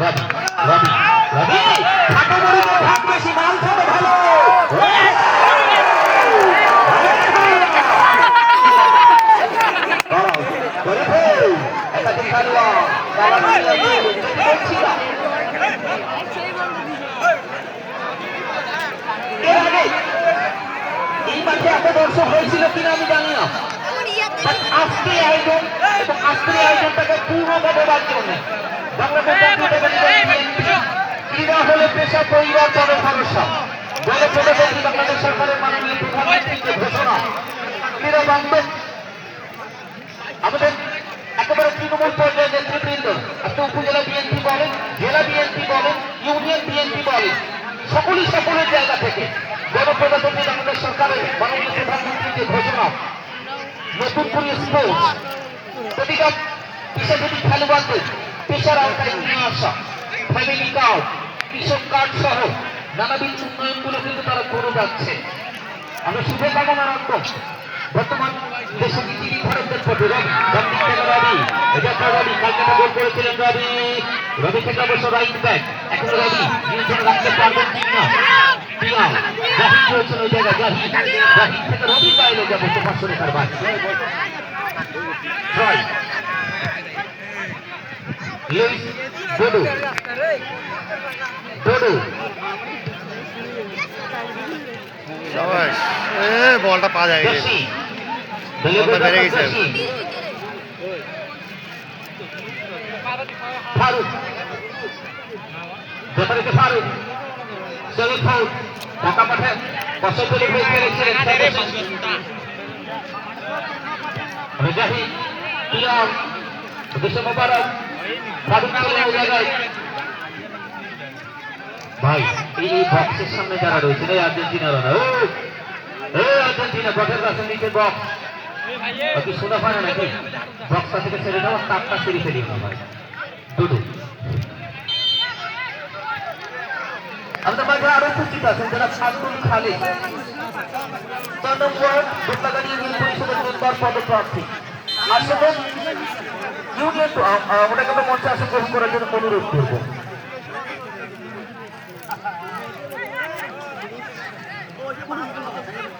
রবি রবি রবি ছোট বড়িতে ভাগ বেশি মাল ছোট ভালো একাধিক এই মাঠে এত দর্শক হয়েছিল কিনা আমি জানি না। আজকের আয়োজন এবং আজকের আয়োজনটাকে পূর্ণ দেবার জন্য ক্রীড়া হলে পেশা পরিবার পরে ভরসা জনপ্রতিনিধি বাংলাদেশ সরকারের মাননীয় প্রধানমন্ত্রীর ঘোষণা ক্রীড়া বান্ধব আমাদের একেবারে তৃণমূল পর্যায়ের নেতৃবৃন্দ আজকে উপজেলা বিএনপি বলেন, জেলা বিএনপি বলেন, ইউনিয়ন বিএনপি বলেন, সকলেই সকলের জায়গা থেকে জনপ্রতিনিধি বাংলাদেশ সরকারের মাননীয় প্রধানমন্ত্রীর যে ঘোষণা নতুন করে স্পোর্টস প্রতিটা পেশাজীবী খেলোয়াড়দের পেশার আওতায় নিয়ে আসা ফ্যামিলি কার্ড, কৃষক কার্ড সহ নানাবিধ উন্নয়নগুলো কিন্তু তারা করে যাচ্ছে। আমরা শুভকামনা রাখবো বর্তমান দেশে নীতি ভারতের প্রতি রবি কালকাটা গোল করেছিলেন রবি রবি থেকে অবশ্য রাইট ব্যাক এখন রবি নিয়ন্ত্রণ রাখতে পারবেন কিনা পিয়াল জাহিদ রয়েছেন ওই জায়গায় জাহিদ জাহিদ থেকে রবি বাইরে যাবো তো 500 রেখার বাদ ট্রাই লুইস ডোডো ডোডো বলটা পা যায় বলটা বেড়ে গেছে ফারুক ব্যাপারে ফারুক চলে ফাউল ঢাকা পাঠান বছর ধরে হয়ে ফেলেছিলেন জাহিদ পিয়াল দেশে মোবারক ফারুক চলে জায়গায় ভাই এই বক্সের সামনে যারা রয়েছে এই আর্জেন্টিনারা না আর্জেন্টিনা বটের কাছে নিচে বক্স কি শোনা পায় না নাকি বক্সটা থেকে ছেড়ে দেওয়া তারটা সেরে ফেলি ভাই দুটো আমাদের মাঝে আরো উপস্থিত আছেন যারা আব্দুল খালিদ 6 নম্বর দোতলাগাড়ি ইউনিয়ন পরিষদের মেম্বার পদপ্রার্থী আসলে ইউনিয়ন ওনাকে আমরা মঞ্চে আসন গ্রহণ করার জন্য অনুরোধ করবো।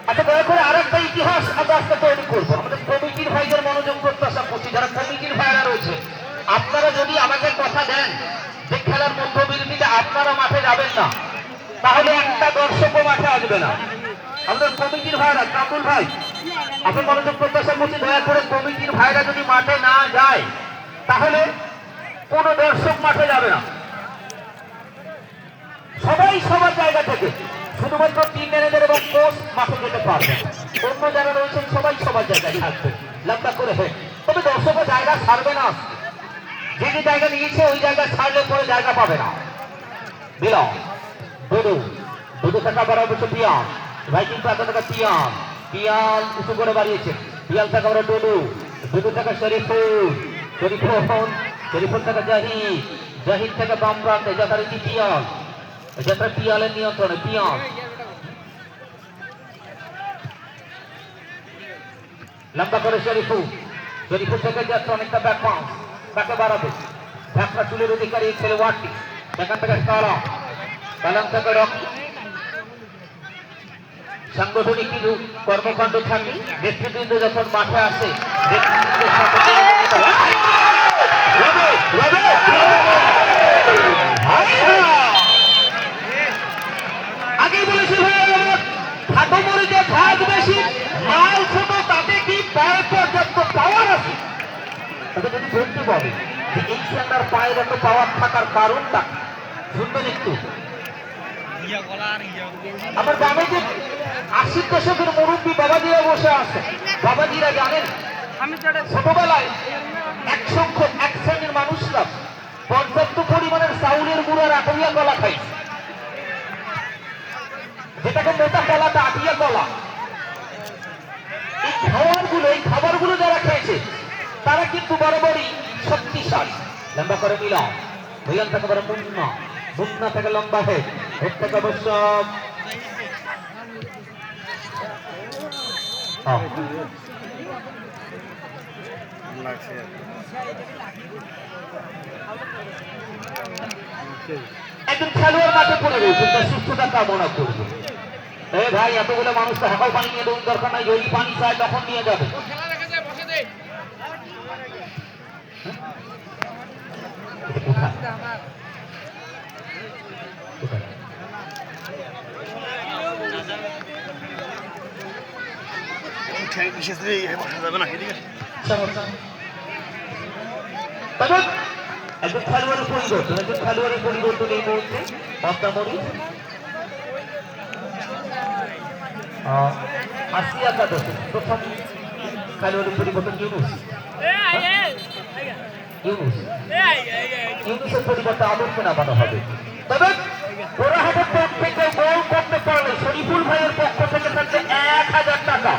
আচ্ছা দয়া করে আর একটা ইতিহাস আমরা আজকে তৈরি করবো। আমাদের কমিটির ভাইদের মনোযোগ প্রত্যাশা করছি যারা কমিটির ভাইরা রয়েছে আপনারা যদি আমাকে কথা দেন যে খেলার মধ্যবিরতিতে আপনারা মাঠে যাবেন না তাহলে একটা দর্শকও মাঠে আসবে না। আমাদের কমিটির ভাইরা কামরুল ভাই আপনি মনোযোগ প্রত্যাশা করছি দয়া করে কমিটির ভাইরা যদি মাঠে না যায় তাহলে কোনো দর্শক মাঠে যাবে না। সবাই সবার জায়গা থেকে শুধুমাত্র টিম ম্যানেজার এবং কোচ মাঠে যেতে পারবে অন্য যারা রয়েছেন সবাই সবার জায়গায় থাকবে লম্বা করে হয়ে তবে দর্শকের জায়গা ছাড়বে না যে যে জায়গা নিয়েছে ওই জায়গা ছাড়লে পরে জায়গা পাবে না। দিলাম দুদু দুদু টাকা বাড়া বসে পিয়াল ভাই কিন্তু এত টাকা পিয়াল পিয়াল উঁচু করে বাড়িয়েছে পিয়াল টাকা বাড়া দুদু দুদু টাকা শরীফুল শরীফুল শরীফুল টাকা জাহিদ জাহিদ টাকা বামরান যথারীতি পিয়াল যেটা পিয়ালের নিয়ন্ত্রণে পিয়াল লম্বা করে শরীফুল শরীফুল থেকে যাচ্ছে অনেকটা ব্যাক পাস তাকে বাড়াবে ঢাকনা চুলের অধিকারী খেলোয়াড়টি সেখান থেকে কালাম থেকে রকি সাংগঠনিক কিছু কর্মকাণ্ড থাকে নেতৃবৃন্দ যখন মাঠে আসে আগেই বলেছি খাটো মরিচে ভাগ বেশি মাল ছোট তাতে কি পর্যাপ্ত পাওয়ার আছে তাকে যদি বলতে পারে যে এই সেন্টার পায়ের এত পাওয়ার থাকার কারণটা শুনবেন একটু। আমার গ্রামে যে 80 দশকের মুরব্বী বাবাজিরা বসে আছে বাবাজিরা জানেন ছোটবেলায় এক সংখ্যক এক শ্রেণীর মানুষরা পর্যাপ্ত পরিমাণের চাউলের গুঁড়ার আটিয়া কলা খাইছে যেটাকে মোটা কলাটা আটিয়া কলা এই খাবারগুলো যারা খেয়েছে তারা কিন্তু বরাবরই শক্তিশালী। লম্বা করে মিলাম মিলান থেকে বড় মুন্না মুন্না থেকে লম্বা হেড হেড থেকে অবশ্য একজন খেলোয়াড় মাঠে পড়ে রয়েছে, তার সুস্থতা কামনা করবে। এ ভাই, এতগুলো মানুষ তো হাঁকাও পানি নিয়ে দেওয়ার দরকার নাই, যদি পানি চায় তখন নিয়ে যাবে। বিশেষ বসা যাবে না এদিকে। তবে একজন খেলোয়াড়ের পরিবর্তন, একজন খেলোয়াড়ের পরিবর্তন এই মুহূর্তে পদ্মামণি আসিয়া কাদসে প্রথম খেলোয়াড়ের পরিবর্তন ইউনুসের পরিবর্তে আদরকে নামানো হবে। তবে গোরাহাটের পক্ষ থেকে গোল করতে পারলে শরীফুল ভাইয়ের পক্ষ থেকে থাকবে 1000 টাকা।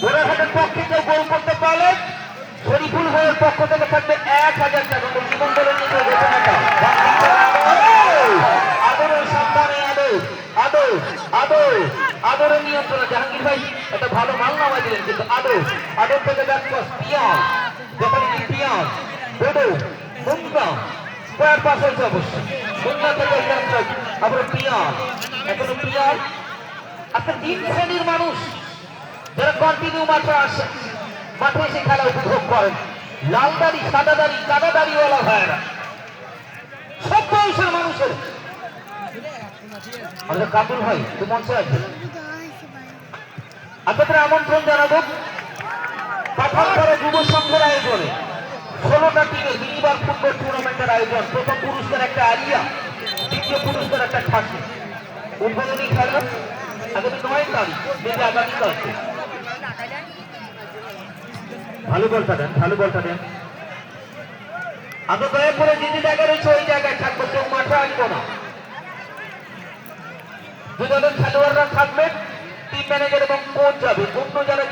গোরাহাটের পক্ষে কেউ গোল করতে পারলে শরীফুল ভাইয়ের পক্ষ থেকে থাকবে 1000 টাকা। জীবনদলের নিজের ঘটনাটা আদরের সাবধানে আদরের নিয়ন্ত্রণে জাহাঙ্গীর ভাই একটা ভালো মাল নামাই দিলেন, কিন্তু আদর থেকে দেখবো পিয়াজ, যেখানে কি পিয়াজ বেডো মুন্না স্কোয়ার পাস হয়েছে অবশ্যই, মুন্না থেকে আবার পিয়াজ, এখনো পিয়াজ। আচ্ছা, 3 শ্রেণীর মানুষ যারা কন্টিনিউ মাঠে আসে, মাঠে এসে খেলা উপভোগ করেন, লাল দাড়ি, সাদা দাড়ি, কাদা দাড়িওয়ালা ভাইয়েরা, সব বয়সের মানুষের। আমাদের কাবুল ভাই তো মঞ্চে আছে, আপনাদের আমন্ত্রণ জানাবো পাঠানপাড়া যুব সংঘের আয়োজনে 16টা টিমের মিনিবার ফুটবল টুর্নামেন্টের আয়োজন। প্রথম পুরস্কার একটা আলিয়া, দ্বিতীয় পুরস্কার একটা খাসি। উদ্বোধনী খেলা আগামী 9 তারিখ, আগামীকালকে। ভালো বলটা দেন। আমরা দয়া করে যে জায়গায় রয়েছে ওই জায়গায় থাকবো, কেউ মাঠে আসবো না। দুজনের খেলোয়াড়রা থাকবেন, টিম ম্যানেজার এবং কোচ যাবে, অন্য যারা